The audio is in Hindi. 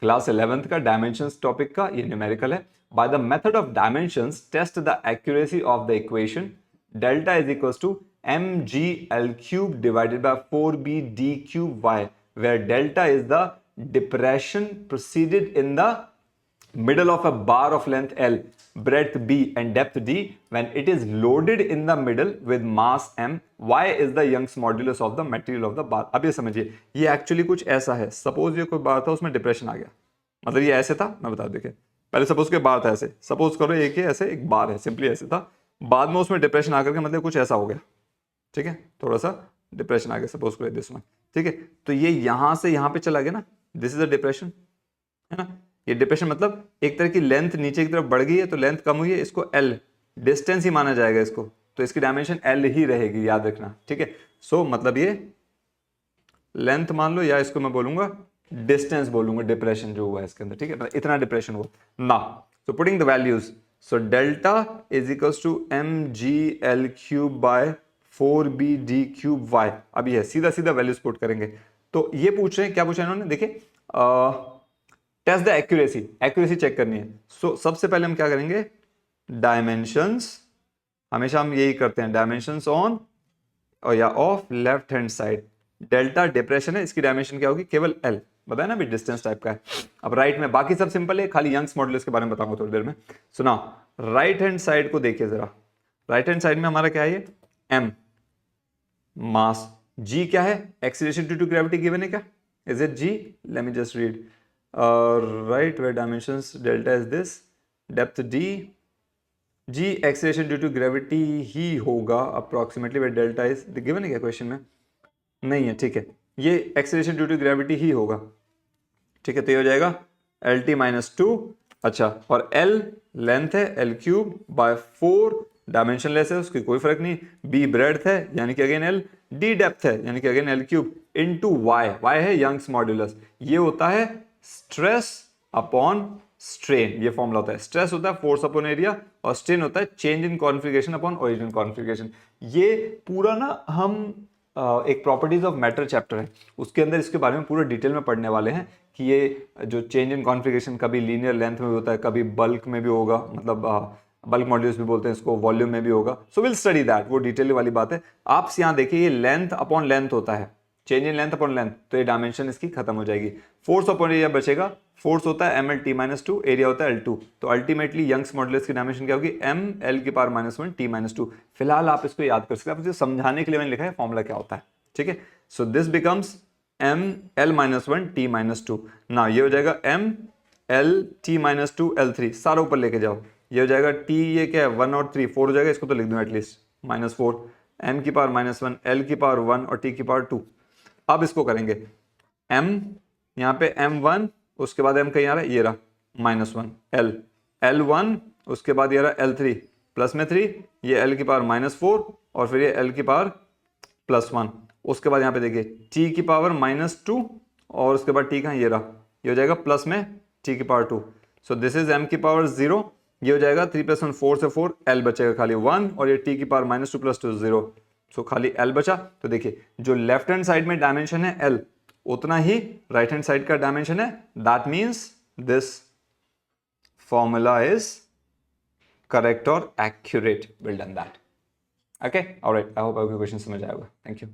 क्लास 11th का डायमेंशंस टॉपिक का, ये न्यूमेरिकल है। By the method of dimensions test the accuracy of the equation delta is equals to mgl cube divided by 4bd cube y, where delta is the depression proceeded in the middle of a bar of length L, breadth B and depth D when it is loaded in the middle with mass M. Y is the Young's modulus of the material of the bar. अब ये समझिए, ये एक्चुअली कुछ ऐसा है, सपोज ये कोई बार था उसमें डिप्रेशन आ गया, मतलब ये ऐसे था, मैं बता देखिए, पहले सपोज के बार था ऐसे, सपोज करो एक ही ऐसे एक बार है, सिंपली ऐसे था, बाद में उसमें डिप्रेशन आकर के मतलब कुछ ऐसा हो गया, ठीक है, थोड़ा सा डिप्रेशन आ गया, सपोज करो दिस वन, ठीक है, तो ये यहां से यहां पे चला गया ना, दिस इज अ डिप्रेशन, है ना। ये डिप्रेशन मतलब एक तरह की लेंथ नीचे की तरफ बढ़ गई है, तो लेंथ कम हुई है, इसको एल डिस्टेंस ही माना जाएगा इसको, तो इसकी डायमेंशन एल ही रहेगी, याद रखना, ठीक है। सो मतलब ये लेंथ मान लो, या इसको मैं बोलूंगा डिस्टेंस बोलूंगा, डिप्रेशन जो हुआ है इसके अंदर, ठीक है, मतलब इतना डिप्रेशन हुआ ना। So putting the values, so delta is equals to mgl cube by 4bd cube y। अब ये सीधा सीधा वैल्यूज पुट करेंगे, तो ये पूछ रहे हैं, क्या पूछा इन्होंने, देखिए test the accuracy, accuracy check करनी है। सो सबसे पहले हम क्या करेंगे, डायमेंशंस, हमेशा हम यही करते हैं, डायमेंशंस ऑन और या of left hand side, delta depression है, इसकी डायमेंशन क्या होगी, केवल एल, बताया ना भी डिस्टेंस टाइप का है। अब राइट में बाकी सब सिंपल है, खाली यंग्स मॉडुलस के बारे में बताऊंगा थोड़ी देर में। सुना, राइट हैंड साइड को देखिए जरा, राइट हैंड साइड में हमारा क्या है, ये एम मास, जी क्या है, acceleration due to gravity given है क्या, is it G, let me just read, right where dimensions delta is this, depth D, G acceleration due to gravity ही होगा approximately, where delta is given है क्या क्वेश्चन में, नहीं है, ठीक है, ये एक्सीलरेशन ड्यू टू ग्रेविटी ही होगा, ठीक है, तो ये हो जाएगा एल टी माइनस टू, अच्छा, और एल लेंथ है, एल क्यूब बाय 4, डायमेंशनलेस है, उसकी कोई फर्क नहीं, बी ब्रेड्थ है यानी कि अगेन एल, डी डेप्थ है यानी कि again L cube, into Y, Y है यंग्स मॉड्यूलस, ये होता है स्ट्रेस अपॉन स्ट्रेन, ये फॉर्मूला होता है, स्ट्रेस होता है फोर्स अपॉन एरिया और स्ट्रेन होता है change in configuration upon original configuration. ये पूरा ना हम एक प्रॉपर्टीज ऑफ मैटर चैप्टर है, उसके अंदर इसके बारे में पूरे डिटेल में पढ़ने वाले हैं कि ये जो चेंज इन कॉन्फिगरेशन कभी लीनियर लेंथ में भी होता है, कभी बल्क में भी होगा, मतलब बल्क मॉड्यूल्स भी बोलते हैं इसको, वॉल्यूम में भी होगा, सो विल स्टडी दैट, वो डिटेल वाली बात है। आप यहाँ देखिए ये लेंथ अपॉन लेंथ होता है, change in length upon length, तो ये डायमेंशन इसकी खत्म हो जाएगी, फोर्स अपॉन एरिया बचेगा, फोर्स होता है ml t minus two, area होता है L2, तो अल्टीमेटली यंग्स मॉडुलस की डायमेंशन क्या होगी, m l की power minus one t minus two. फिलहाल आप इसको याद कर सकते हैं, आप इसे समझाने के लिए मैंने लिखा है फॉर्मूला क्या होता है, ठीक है। So this becomes m l minus one t minus two, ना ये हो जाएगा m l t minus two L3, सारा ऊपर लेके जाओ, ये हो जाएगा t, ये क्या है 1 और 3 4 हो जाएगा, इसको तो लिख दूं एटलीस्ट माइनस 4, m की पावर माइनस वन, l की पावर 1 और t की पावर 2। अब इसको करेंगे m, यहाँ पे m1, उसके बाद m कहीं आ रहा है, ये रहा माइनस वन, l l1, उसके बाद ये रहा l3 प्लस में 3, ये l की पावर माइनस 4 और फिर ये l की पावर प्लस 1, उसके बाद यहाँ पे देखिए t की पावर माइनस 2 और उसके बाद t कहाँ, ये रहा, ये हो जाएगा प्लस में t की power 2, so this is m की पावर 0, ये हो जाएगा 3 प्लस 1 4 से 4, l बचेगा खाली 1 और ये t की पावर माइनस 2 प्लस 2 0, सो खाली l बचा। तो देखिए जो लेफ्ट हैंड साइड में डायमेंशन है l, उतना ही राइट हैंड साइड का डायमेंशन है, that means this formula is correct और accurate, well done that, okay alright, I hope आपको क्वेश्चन समझ आएगा, थैंक यू।